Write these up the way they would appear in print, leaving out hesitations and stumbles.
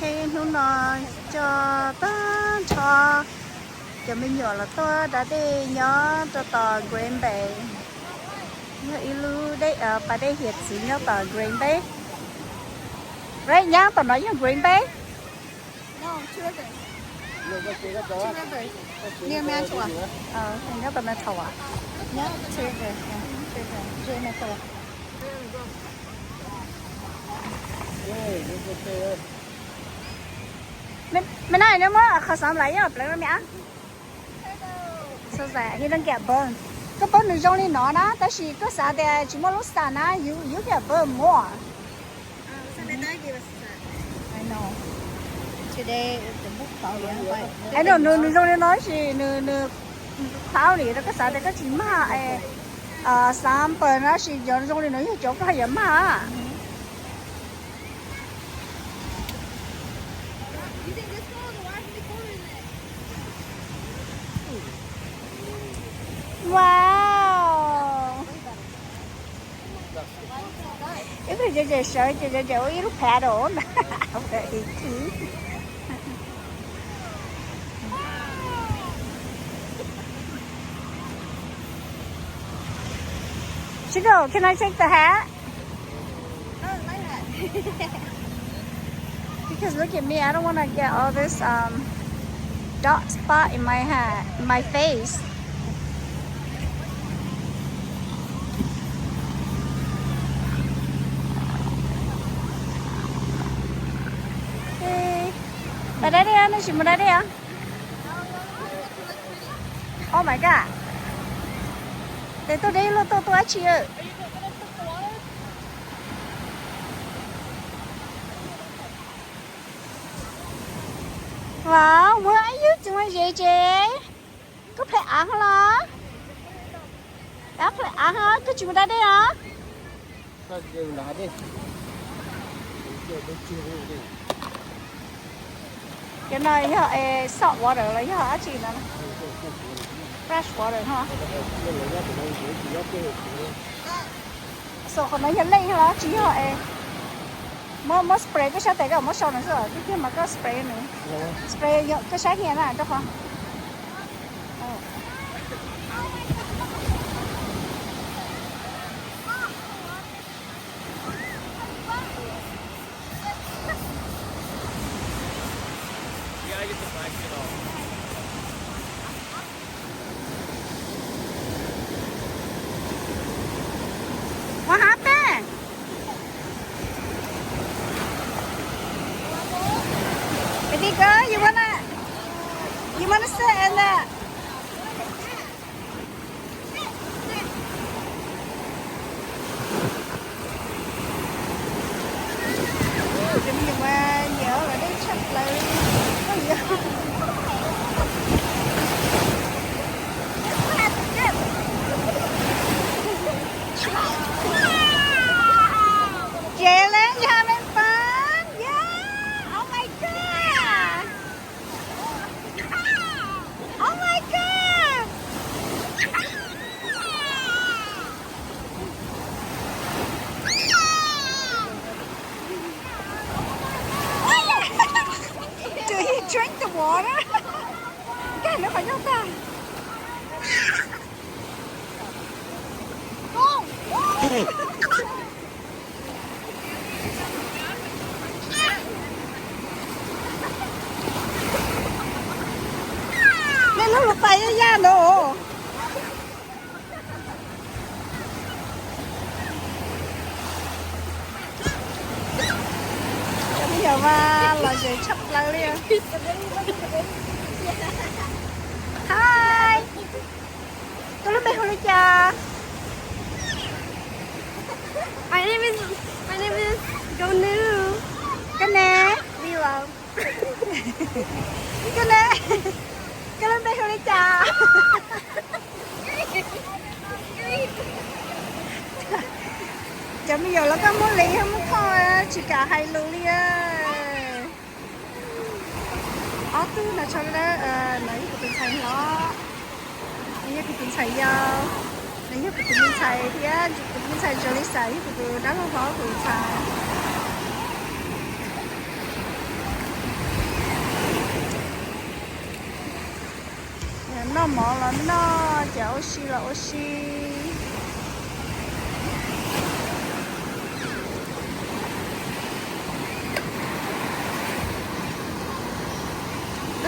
hay nó nói cho ta cho mình nhỏ là tôi đã đi nhớ cho tờ Green Bay nhớ ilu đây ở bà đây hiện sự nhớ tờ Green Bay đấy nhá tao nói nhớ Green Bay No, two rivers. Two rivers. Near Mantua. Hình nhớ tao nói thầu à nhớ two rivers Green Bay mình nói nữa mà khó sống lại nhá lại mẹ sao vậy thì đang kẹp bơm cái bơm nó trong đi nó đó但是cái啥的chỉ muốn lúc sáng á有点bơm more Sunday give us that. I know Today is the book volume, but I know nó trong đi nói gì nó tháo đi đó cái啥de cái chỉ mà sáng bơm nó chỉ giờ trong đi nói chỗ cái gì mà you think this cold? Why is it colder than wow 이거 저 이로 배로 Chico, can I take the hat? Oh, my hat. Because look at me, I don't want to get all this dark spot in my hat, my face. Hey, bà đây đi, nó chỉ một đây đi à? Oh my god. Để tôi đi luôn, tôi chị ơi. Wow, where are you doing, JJ? Có phải ăn hả? Đã phải ăn hả? Có chịu ra đây hả? Cái này hả? Salt water là hả? Chị là fresh water hả? So còn nói nhận lên hả? Chị hả? Mới spray cái sát tay cái mới sau này rồi cái kia mà có spray nữa spray cái sát nhà này cho con What happened? Baby girl, you wanna sit in there? Đừng mà nhớ là đi chụp lại Jalen, you having fun? Yeah! Oh my god! Oh my god! Do he drink the water? Cái nó phải nhóc ta. Nên nó lục tay ra đồ. Bây giờ mà là gì chấp lại liền. Hi. Tôi lúc bên hồi cha. My name is Gonu. Cái nè. Lilo. Cái nè. Cái lúc bên hồi cha. Giờ bây giờ là có muốn lý không muốn thôi chỉ cả hai lưu đi tu là cho nó lấy cái tiền xài nó lấy cái tiền xài vô lấy cái tiền xài thì á cái tiền xài cho lấy xài cái đó là khó tiền xài nó mỏ là nó chả oxy là oxy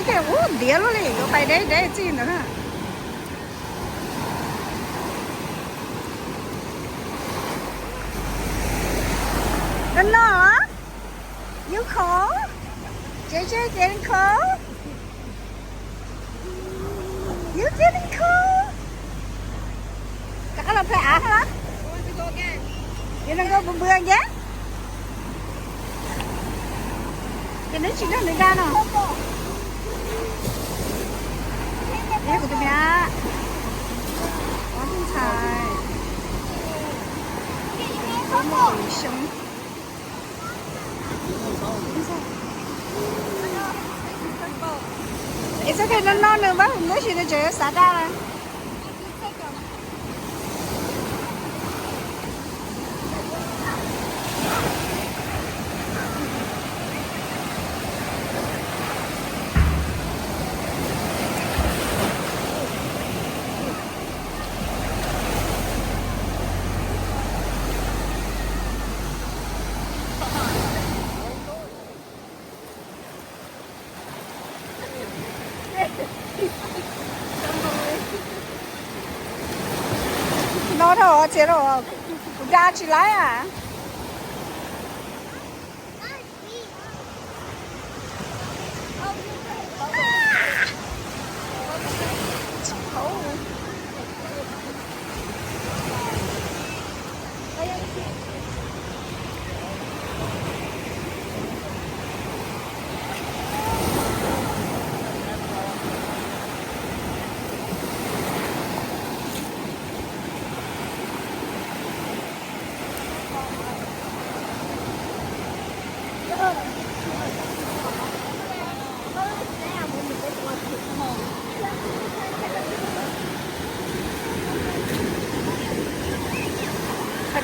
cái đĩa luôn đi, cái tay đấy chi nữa ha. Nó hả? You khó? JJ getting cold? You getting cold? Chắc là phải hả? You wanna go bữa again? Cái nước chỉ nó đi ra nào? Đấy của tụi mẹ. Có thiên tài. Có một người sống. It's okay, nó nữa bác, nước chỉ nó chơi xả ra này. Nó thôi, chế rồi, ra chỉ lại à?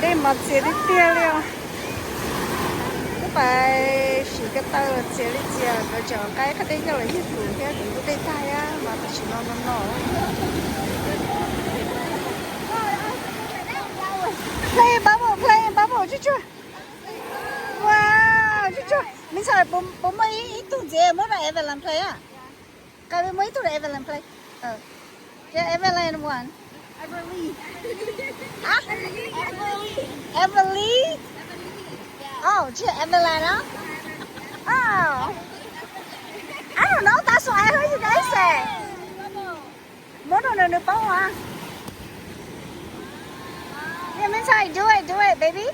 Đây mà chế đi tiêu liệu cái bài chỉ cái tao là chế đi chia rồi chọn cái đây cho là hết đủ cái đủ đây tay á mà chỉ nó play bubble chú wow chú mình xài bốn mấy ít tuổi gì mới là Evelyn play à cái mấy tuổi Evelyn play cái Evelyn one Emily? Oh, chị Evelyn á? Oh. I don't know, that's what I heard you guys say. Muốn đồ được bao à? Yeah, mình say, do it, baby.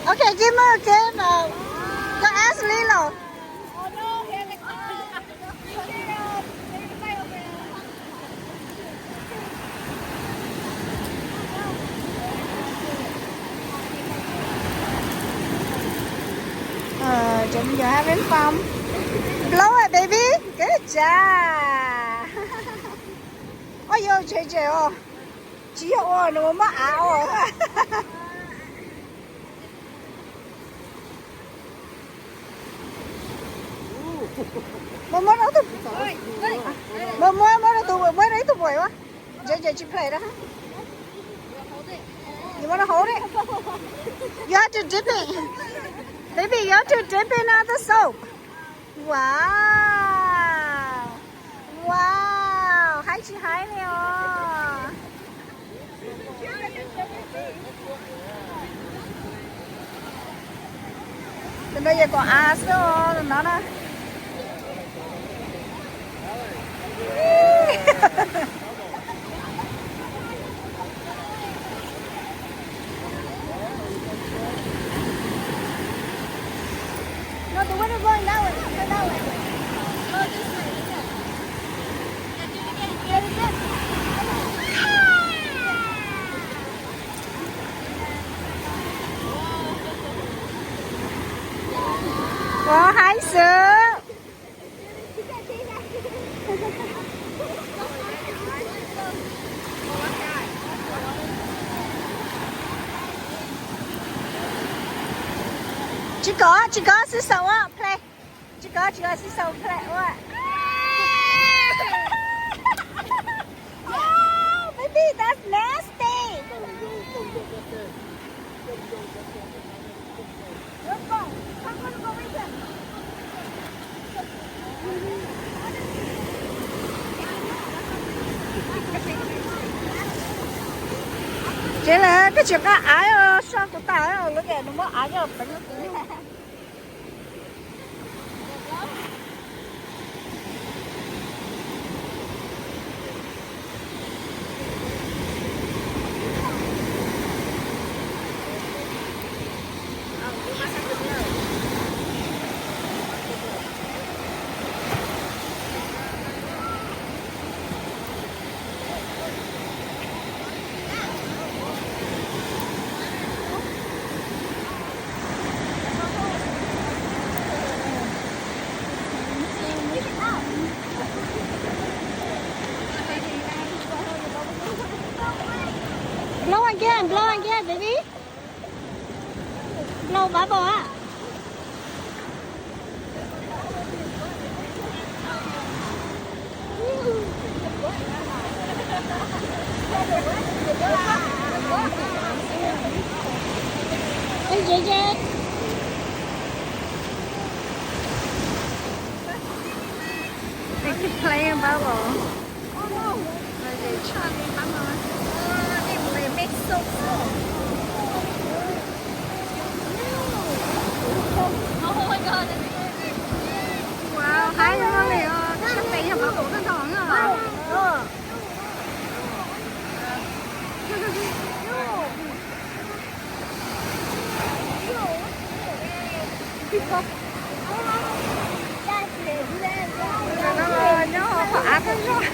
Okay, give me again. Go ask Lilo. Chúng giờ having fun. Blow it, baby. Good job. Ôi yo, chơi ô. Chỉ ô nó mà ảo. Mà mới nói tụi mới đấy tụi bụi quá. Giờ chị play đó hả? You wanna hold it? You have to dip it. Baby, you have to dip in the soap. Wow. Wow. Hai chị hai nè. Từ bây giờ còn ass nữa nó nè. No, the wind is blowing that way. Not that way. Oh, this way. Get it again. Wow, hi, sir. chỉ có xí sầu á play chỉ có xí sầu play quá oh baby that's nasty chỉ là cái chuyện cái ái sao của ta lúc này nó mới ái cho phải nó cũng blow again, baby. Blow bubble á. Ê, dễ. They keep playing bubble. Oh no. They're trying bubble. They make so cool. Oh my god. Wow, hai con này sắp bị hợp của cái thằng à. Nó phá cái rồi.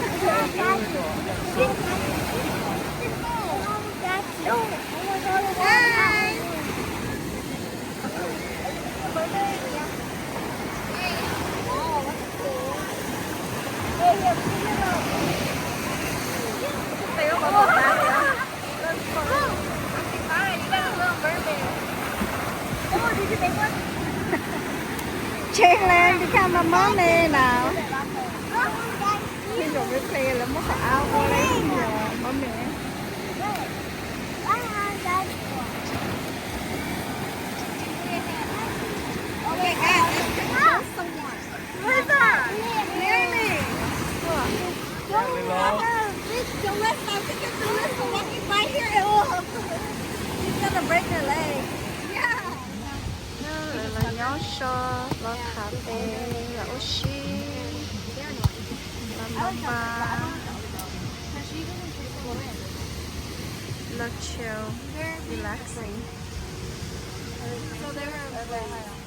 Chen lên đi khám mà món nè nào. Bây giờ cái xe là mất áo vô lấy món mẹ. Where's that? Near me. She's gonna break her leg. Yeah. Là nhó sho, là cà phê, là oshi, là mamba, là chill, relaxing. So they were